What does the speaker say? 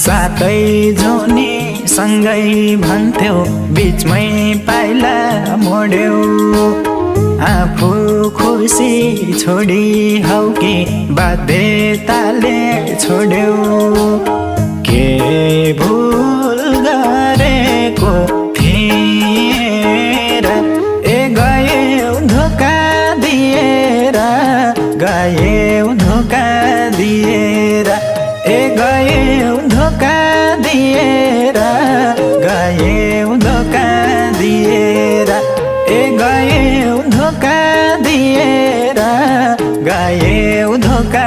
सातै जोनी सँगै भन्थ्यौ बीचमै पाइला मोड्यौ आफू खुसी छोडी हौ कि बाध्यताले छोड्यौ के भुल गरेको थिएँ र ए गयौ धोका दिएर गयौ धोका दिएर ए गयौ धोका दिएर गयौ धोका दिएर ए गयौ धोका दिएर गयौ धोका